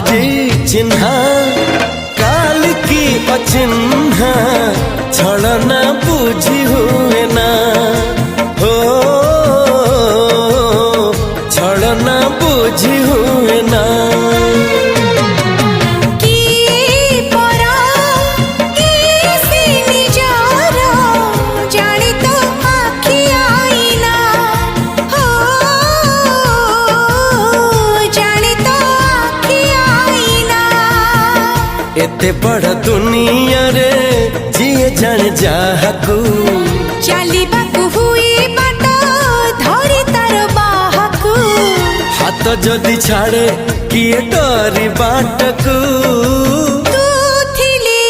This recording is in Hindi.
आजी चिन्हा काल की अचिन्हा छलना बुझी हुए ना हो छलना बुझी हुए ना एते बड़ दुनिया रे जिए जान जाहकू चलिबाकू हुई बाट धरी तार बाहकू हाथ जदि छाड़े किए डरी बाटकू तू थिली